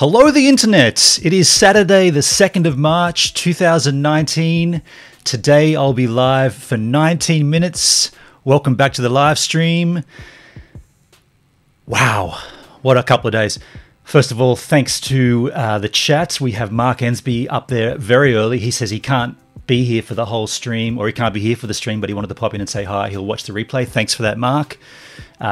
Hello, the internet. It is Saturday, the 2nd of March, 2019. Today I'll be live for 19 minutes. Welcome back to the live stream. Wow, what a couple of days. First of all, thanks to the chat. We have Mark Ensby up there very early. He says he can't be here for the whole stream, or he can't be here for the stream, but he wanted to pop in and say hi. He'll watch the replay. Thanks for that, Mark.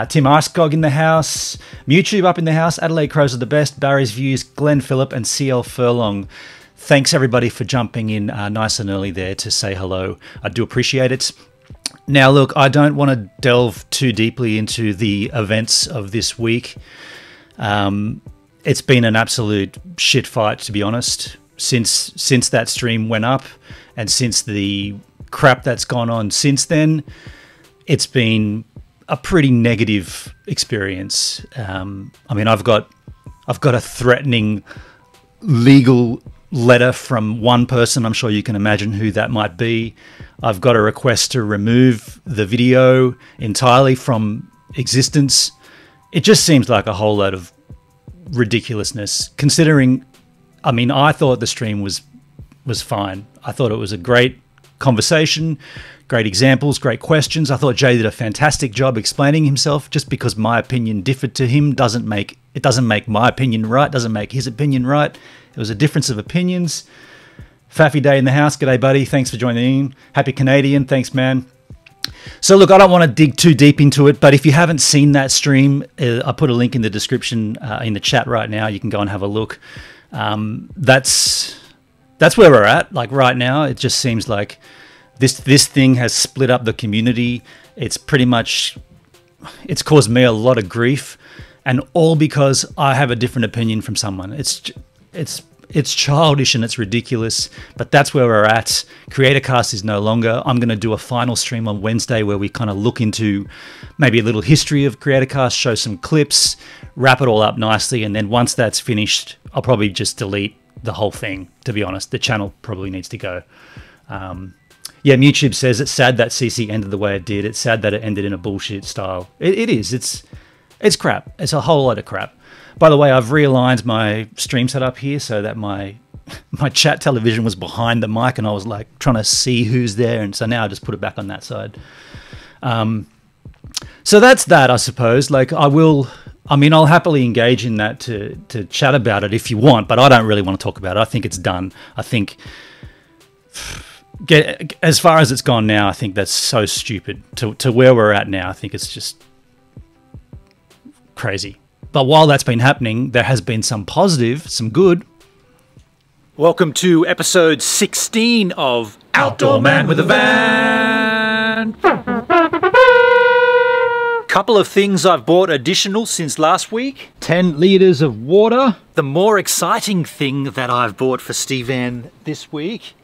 Tim Arskog in the house, YouTube up in the house, Adelaide Crows are the best, Barry's Views, Glenn Phillip and CL Furlong. Thanks everybody for jumping in nice and early there to say hello. I do appreciate it. Now look, I don't want to delve too deeply into the events of this week. It's been an absolute shit fight, to be honest, since that stream went up and since the crap that's gone on since then. It's been a pretty negative experience. I mean, I've got a threatening legal letter from one person. I'm sure you can imagine who that might be. I've got a request to remove the video entirely from existence. It just seems like a whole lot of ridiculousness, considering, I mean, I thought the stream was fine. I thought it was a great conversation, great examples, great questions. I thought Jay did a fantastic job explaining himself. Just because my opinion differed to him doesn't make my opinion right, doesn't make his opinion right. It was a difference of opinions. Faffy Day in the house. G'day, buddy. Thanks for joining in. Happy Canadian. Thanks, man. So look, I don't want to dig too deep into it, but if you haven't seen that stream, I put a link in the description in the chat right now. You can go and have a look. That's where we're at. Like right now, it just seems like this thing has split up the community. It's caused me a lot of grief, and all because I have a different opinion from someone. It's childish and it's ridiculous, but that's where we're at. CreatorCast is no longer. I'm going to do a final stream on Wednesday where we kind of look into maybe a little history of CreatorCast, show some clips, wrap it all up nicely, and then once that's finished, I'll probably just delete the whole thing, to be honest. The channel probably needs to go. Yeah, YouTube says it's sad that CC ended the way it did. It's sad that it ended in a bullshit style. It is. It's crap. It's a whole lot of crap. By the way, I've realigned my stream setup here so that my chat television was behind the mic, and I was like trying to see who's there, and so now I just put it back on that side. So that's that, I suppose. Like I'll happily engage in that to chat about it if you want, but I don't really want to talk about it. I think it's done. I think as far as it's gone now, I think that's so stupid to where we're at now. I think it's just crazy. But while that's been happening, there has been some positive, some good. Welcome to episode 16 of Outdoor Man with a Van. Couple of things I've bought additional since last week. 10 litres of water. The more exciting thing that I've bought for Stevan this week,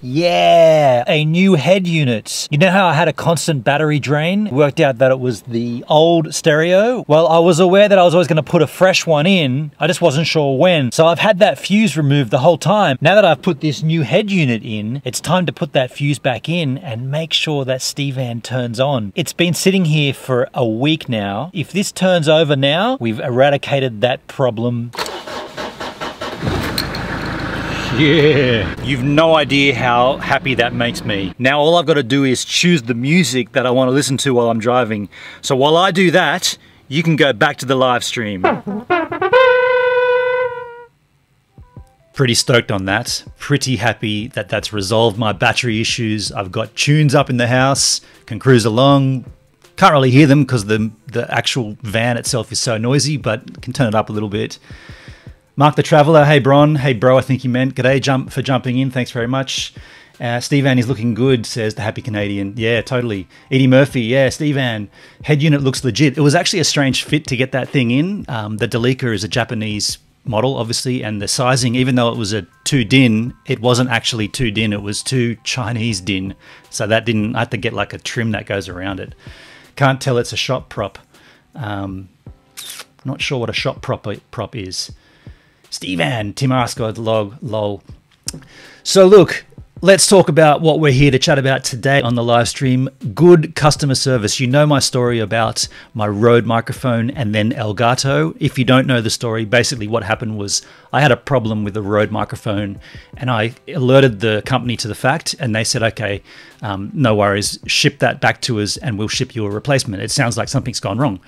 yeah, a new head unit. You know how I had a constant battery drain? Worked out that it was the old stereo. Well, I was aware that I was always going to put a fresh one in. I just wasn't sure when. So I've had that fuse removed the whole time. Now that I've put this new head unit in, it's time to put that fuse back in and make sure that Stevan turns on. It's been sitting here for a week now. If this turns over now, we've eradicated that problem. Yeah. You've no idea how happy that makes me. Now all I've got to do is choose the music that I want to listen to while I'm driving. So while I do that, you can go back to the live stream. Pretty stoked on that. Pretty happy that that's resolved my battery issues. I've got tunes up in the house, can cruise along. Can't really hear them because the actual van itself is so noisy, but can turn it up a little bit. Mark the Traveller, hey Bron, hey bro, I think you meant. G'day for jumping in, thanks very much. Stevan is looking good, says the Happy Canadian. Yeah, totally. Edie Murphy, yeah, Stevan. Head unit looks legit. It was actually a strange fit to get that thing in. The Delica is a Japanese model, obviously, and the sizing, even though it was a 2-din, it wasn't actually 2-din, it was 2 Chinese din. So that didn't, I had to get like a trim that goes around it. Can't tell it's a shop prop. Not sure what a shop prop is. Stevan, Tim Arscott, lol. So look, let's talk about what we're here to chat about today on the live stream. Good customer service. You know my story about my Rode microphone and then Elgato. If you don't know the story, basically what happened was I had a problem with the Rode microphone and I alerted the company to the fact, and they said, okay, no worries, ship that back to us and we'll ship you a replacement. It sounds like something's gone wrong.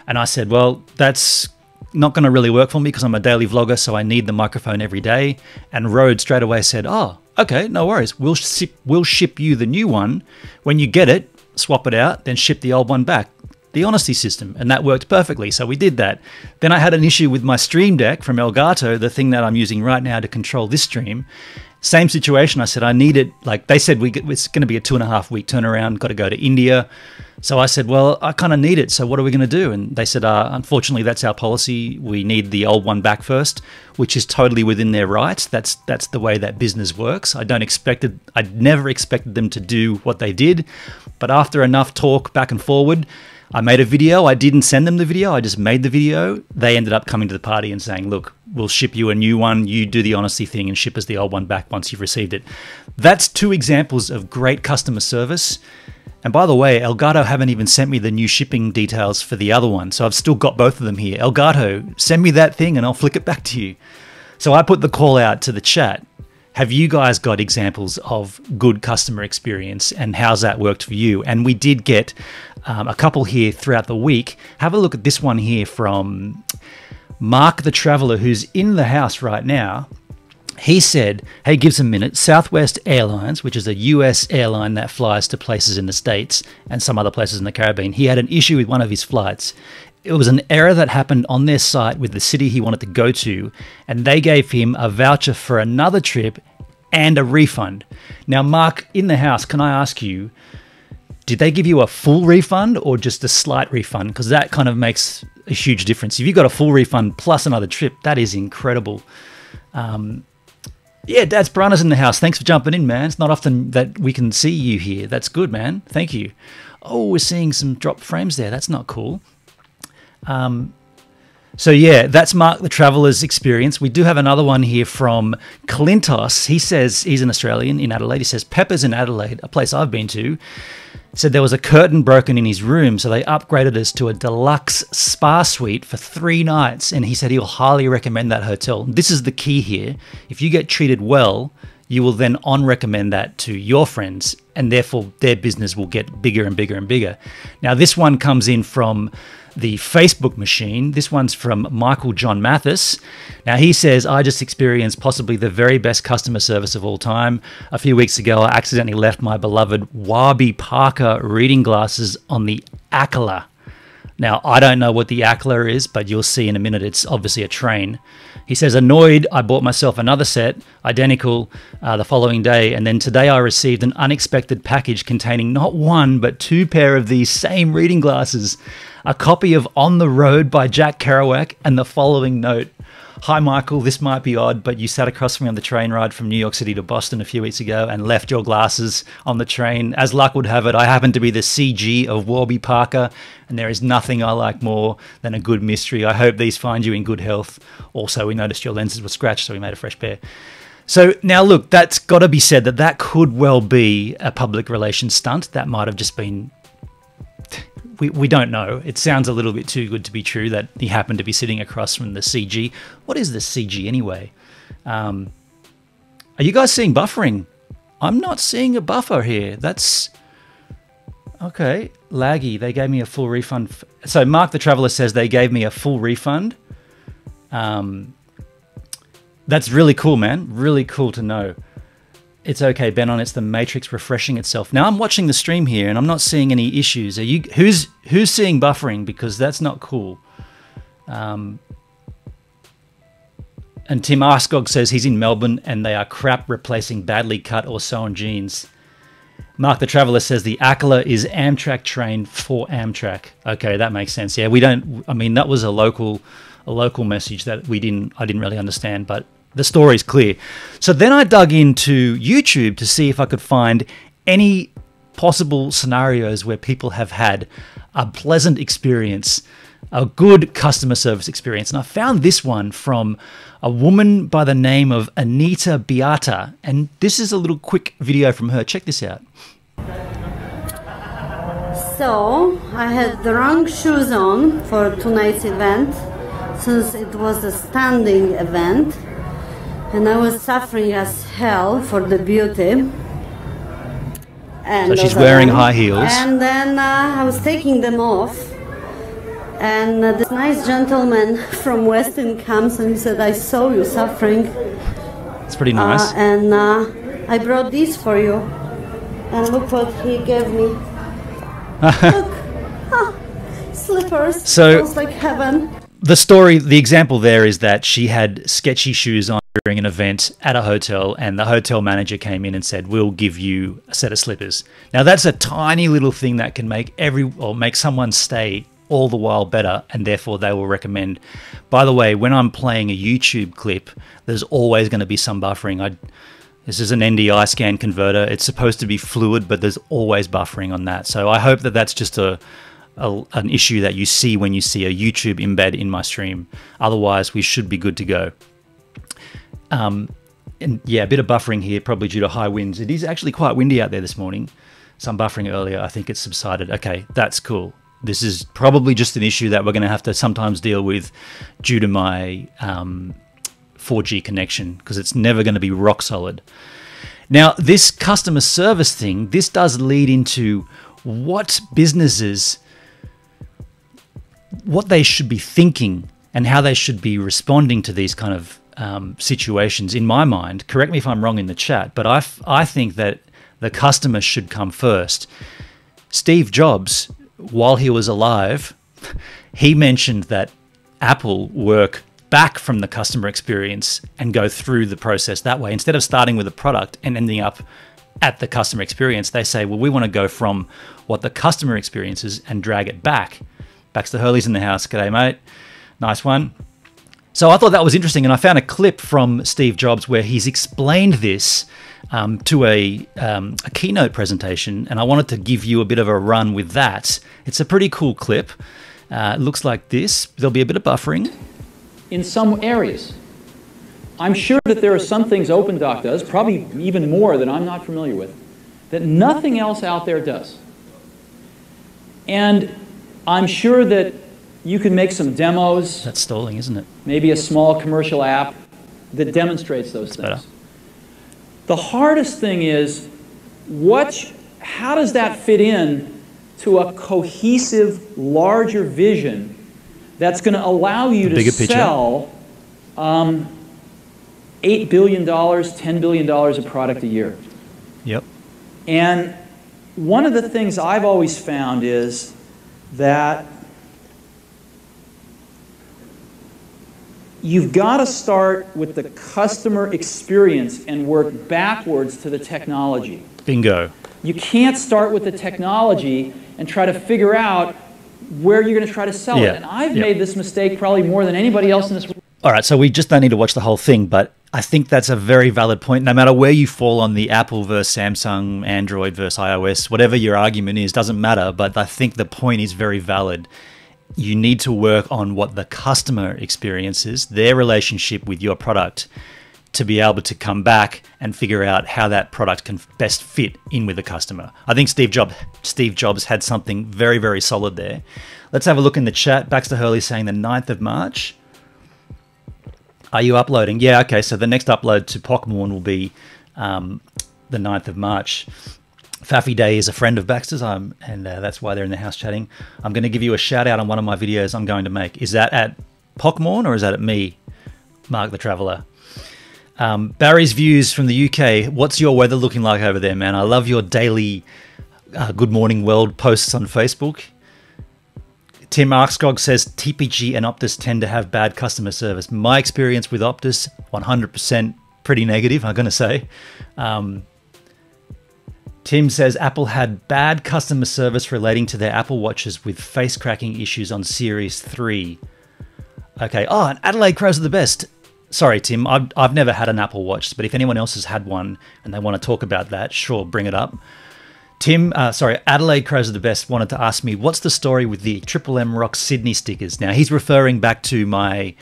And I said, well, that's not going to really work for me because I'm a daily vlogger, so I need the microphone every day. And Rode straight away said, oh, okay, no worries. We'll ship you the new one. When you get it, swap it out, then ship the old one back. The honesty system. And that worked perfectly. So we did that. Then I had an issue with my Stream Deck from Elgato, the thing that I'm using right now to control this stream. Same situation. I said, I need it. Like they said, it's going to be a 2.5 week turnaround. Got to go to India. So I said, well, I kind of need it. So what are we going to do? And they said, unfortunately, that's our policy. We need the old one back first, which is totally within their rights. That's the way that business works. I'd never expected them to do what they did. But after enough talk back and forward, I made a video. I didn't send them the video. I just made the video. They ended up coming to the party and saying, look, we'll ship you a new one. You do the honesty thing and ship us the old one back once you've received it. That's 2 examples of great customer service. And by the way, Elgato haven't even sent me the new shipping details for the other one. So I've still got both of them here. Elgato, send me that thing and I'll flick it back to you. So I put the call out to the chat. Have you guys got examples of good customer experience and how's that worked for you? And we did get a couple here throughout the week. Have a look at this one here from Mark the Traveler, who's in the house right now. He said, hey, give some minutes. Southwest Airlines, which is a US airline that flies to places in the States and some other places in the Caribbean, he had an issue with one of his flights. It was an error that happened on their site with the city he wanted to go to, and they gave him a voucher for another trip and a refund. Now, Mark, in the house, can I ask you, did they give you a full refund or just a slight refund? Because that kind of makes a huge difference. If you got a full refund plus another trip, that is incredible. Yeah, Dad's Piranha's in the house. Thanks for jumping in, man. It's not often that we can see you here. That's good, man. Thank you. Oh, we're seeing some dropped frames there. That's not cool. So yeah, that's Mark the Traveler's experience. We do have another one here from Clintos. He says, he's an Australian in Adelaide. He says, Pepper's in Adelaide, a place I've been to. Said there was a curtain broken in his room, so they upgraded us to a deluxe spa suite for 3 nights. And he said he'll highly recommend that hotel. This is the key here. If you get treated well, you will then recommend that to your friends, and therefore their business will get bigger and bigger and bigger. Now, this one comes in from the Facebook machine. This one's from Michael John Mathis. Now, he says, I just experienced possibly the very best customer service of all time. A few weeks ago, I accidentally left my beloved Warby Parker reading glasses on the Acela. Now, I don't know what the Acela is, but you'll see in a minute. It's obviously a train. He says, annoyed, I bought myself another set, identical, the following day. And then today I received an unexpected package containing not 1, but 2 pair of these same reading glasses. A copy of On the Road by Jack Kerouac and the following note. Hi, Michael, this might be odd, but you sat across from me on the train ride from New York City to Boston a few weeks ago and left your glasses on the train. As luck would have it, I happen to be the CG of Warby Parker, and there is nothing I like more than a good mystery. I hope these find you in good health. Also, we noticed your lenses were scratched, so we made a fresh pair. So now, look, that's got to be said that could well be a public relations stunt. That might have just been... We don't know. It sounds a little bit too good to be true that he happened to be sitting across from the CG. What is the CG anyway? Are you guys seeing buffering? I'm not seeing a buffer here. That's... Okay. Laggy. They gave me a full refund. So Mark the Traveler says they gave me a full refund. That's really cool, man. Really cool to know. It's okay, Benon. It's the Matrix refreshing itself. Now I'm watching the stream here, and I'm not seeing any issues. Are you? Who's seeing buffering? Because that's not cool. And Tim Arskog says he's in Melbourne, and they are crap, replacing badly cut or sewn jeans. Mark the Traveler says the Acela is Amtrak train for Amtrak. Okay, that makes sense. Yeah, we don't. I mean, that was a local message that I didn't really understand, but. The story's clear. So then I dug into YouTube to see if I could find any possible scenarios where people have had a pleasant experience a good customer service experience. And I found this one from a woman by the name of Anita Beata. And this is a little quick video from her. Check this out. So, I had the wrong shoes on for tonight's event, since it was a standing event, and I was suffering as hell for the beauty. And so she's wearing high heels. And then I was taking them off, and this nice gentleman from Westin comes and he said, I saw you suffering. It's pretty nice. And I brought these for you. And look what he gave me. Look, slippers. So it was like heaven. The example there is that she had sketchy shoes on during an event at a hotel, and the hotel manager came in and said, we'll give you a set of slippers. Now that's a tiny little thing that can make make someone's stay all the while better, and therefore they will recommend. By the way, when I'm playing a YouTube clip, there's always going to be some buffering. This is an NDI scan converter. It's supposed to be fluid, but there's always buffering on that. So I hope that that's just an issue that you see when you see a YouTube embed in my stream. Otherwise, we should be good to go. And yeah, a bit of buffering here, probably due to high winds. It is actually quite windy out there this morning. Some buffering earlier. I think it's subsided. Okay, that's cool. This is probably just an issue that we're going to have to sometimes deal with due to my 4G connection, because it's never going to be rock solid. Now, this customer service thing, this does lead into what businesses, what they should be thinking and how they should be responding to these kind of situations. In my mind, correct me if I'm wrong in the chat, but I think that the customer should come first. Steve Jobs, while he was alive, he mentioned that Apple work back from the customer experience and go through the process that way. Instead of starting with a product and ending up at the customer experience, they say, well, we want to go from what the customer experience is and drag it back. Baxter Hurley's in the house. G'day, mate. Nice one. So I thought that was interesting, and I found a clip from Steve Jobs where he's explained this to a keynote presentation, and I wanted to give you a bit of a run with that. It's a pretty cool clip. It looks like this. There'll be a bit of buffering. In some areas. I'm sure that there are some things OpenDoc does, probably even more that I'm not familiar with, that nothing else out there does. And I'm sure that you can make some demos. That's stalling, isn't it? Maybe a small commercial app that demonstrates those things. Better. The hardest thing is, how does that fit in to a cohesive, larger vision that's going to allow you to sell $8 billion, $10 billion of product a year? Yep. And one of the things I've always found is that you've got to start with the customer experience and work backwards to the technology. Bingo. You can't start with the technology and try to figure out where you're going to try to sell it. And I've made this mistake probably more than anybody else in this world. All right, so we just don't need to watch the whole thing, but I think that's a very valid point. No matter where you fall on the Apple versus Samsung, Android versus iOS, whatever your argument is, doesn't matter, but I think the point is very valid. You need to work on what the customer experiences, their relationship with your product, to be able to come back and figure out how that product can best fit in with the customer. I think Steve Jobs had something very, very solid there. Let's have a look in the chat. Baxter Hurley saying the 9th of March. Are you uploading? Yeah, okay, so the next upload to Pockmorn will be the 9th of March. Faffy Day is a friend of Baxter's, and that's why they're in the house chatting. I'm going to give you a shout out on one of my videos I'm going to make. Is that at Pockmorn or is that at me, Mark the Traveller? Barry's views from the UK. What's your weather looking like over there, man? I love your daily Good Morning World posts on Facebook. Tim Arkskog says TPG and Optus tend to have bad customer service. My experience with Optus, 100% pretty negative, I'm going to say. Tim says Apple had bad customer service relating to their Apple Watches with face cracking issues on Series 3. Okay. Oh, and Adelaide Crows are the best. Sorry, Tim. I've never had an Apple Watch, but if anyone else has had one and they want to talk about that, sure, bring it up. Adelaide Crows are the best wanted to ask me, what's the story with the Triple M Rocks Sydney stickers? Now, he's referring back to my, I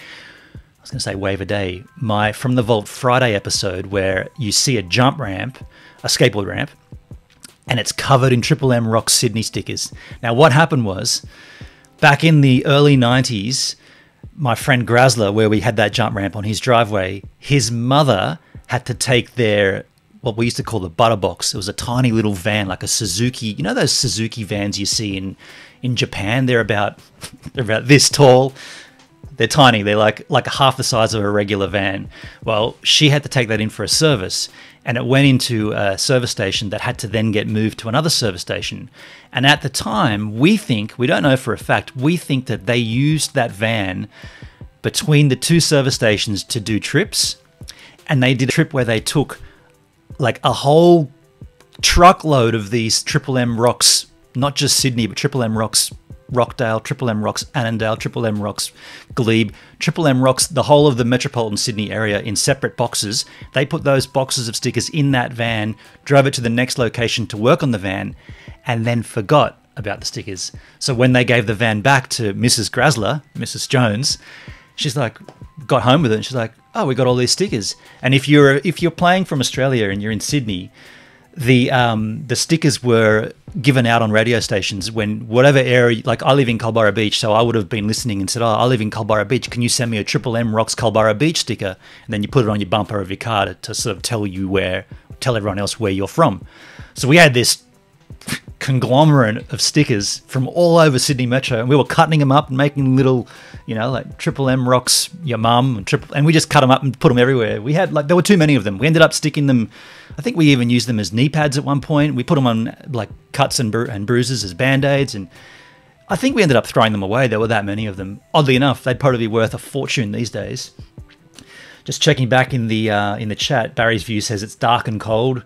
was going to say Wave a Day, my From the Vault Friday episode where you see a jump ramp, a skateboard ramp, and it's covered in Triple M Rocks Sydney stickers. Now, what happened was, back in the early 90s, my friend Grasler, where we had that jump ramp on his driveway, his mother had to take their, what we used to call the butter box. It was a tiny little van, like a Suzuki. You know those Suzuki vans you see in Japan? They're about this tall. They're tiny. They're like half the size of a regular van. Well, she had to take that in for a service, and it went into a service station that had to then get moved to another service station. And at the time, we don't know for a fact, we think that they used that van between the two service stations to do trips. And they did a trip where they took like a whole truckload of these Triple M Rocks, not just Sydney, but Triple M Rocks Rockdale, Triple M Rocks Annandale, Triple M Rocks Glebe, Triple M Rocks, the whole of the metropolitan Sydney area in separate boxes. They put those boxes of stickers in that van, drove it to the next location to work on the van, and then forgot about the stickers. So when they gave the van back to Mrs. Grasler, Mrs. Jones, she's like, got home with it, and she's like, oh, we got all these stickers. And if you're playing from Australia and you're in Sydney, the stickers were given out on radio stations when whatever area, like I live in Culburra Beach, so I would have been listening and said, oh, I live in Culburra Beach, can you send me a Triple M Rocks Culburra Beach sticker? And then you put it on your bumper of your car to sort of tell everyone else where you're from. So we had this conglomerate of stickers from all over Sydney Metro, and we were cutting them up and making little, like Triple M Rocks your mum, and we just cut them up and put them everywhere. We had there were too many of them. We ended up sticking them. I think we even used them as knee pads at one point. We put them on like cuts and bruises as band-aids, and I think we ended up throwing them away. There were that many of them. Oddly enough, they'd probably be worth a fortune these days. Just checking back in the chat, Barry's View says it's dark and cold.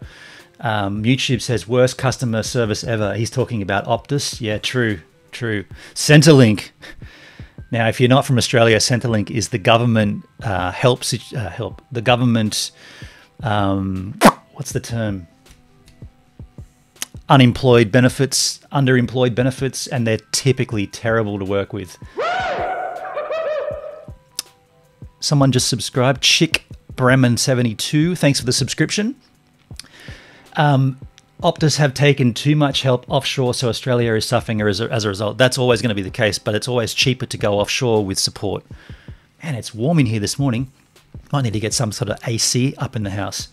YouTube says worst customer service ever. He's talking about Optus. Yeah, true. Centrelink. Now, if you're not from Australia, Centrelink is the government help. The government, what's the term? Unemployed benefits, underemployed benefits, and they're typically terrible to work with. Someone just subscribed. Chick Bremen 72. Thanks for the subscription. Optus have taken too much help offshore, so Australia is suffering as a result. That's always going to be the case, but it's always cheaper to go offshore with support. Man, it's warm in here this morning. Might need to get some sort of AC up in the house.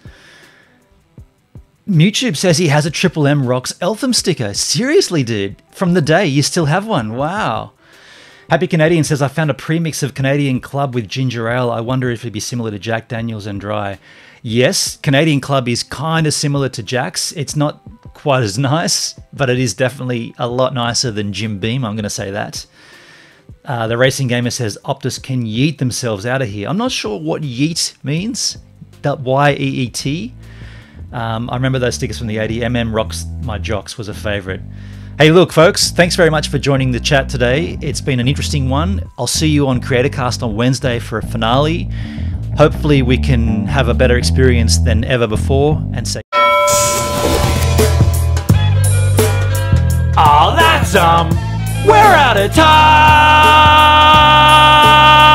YouTube says he has a Triple M Rocks Eltham sticker. Seriously, dude? From the day, you still have one? Wow. Happy Canadian says, I found a premix of Canadian Club with ginger ale. I wonder if it'd be similar to Jack Daniels and dry. Yes, Canadian Club is kind of similar to Jack's. It's not quite as nice, but it is definitely a lot nicer than Jim Beam, I'm going to say that. The Racing Gamer says, Optus can yeet themselves out of here. I'm not sure what yeet means. Y-E-E-T. I remember those stickers from the 80s. MM Rocks My Jocks was a favourite. Hey, look, folks, thanks very much for joining the chat today. It's been an interesting one. I'll see you on CreatorCast on Wednesday for a finale. Hopefully we can have a better experience than ever before and say, oh, that's we're out of time.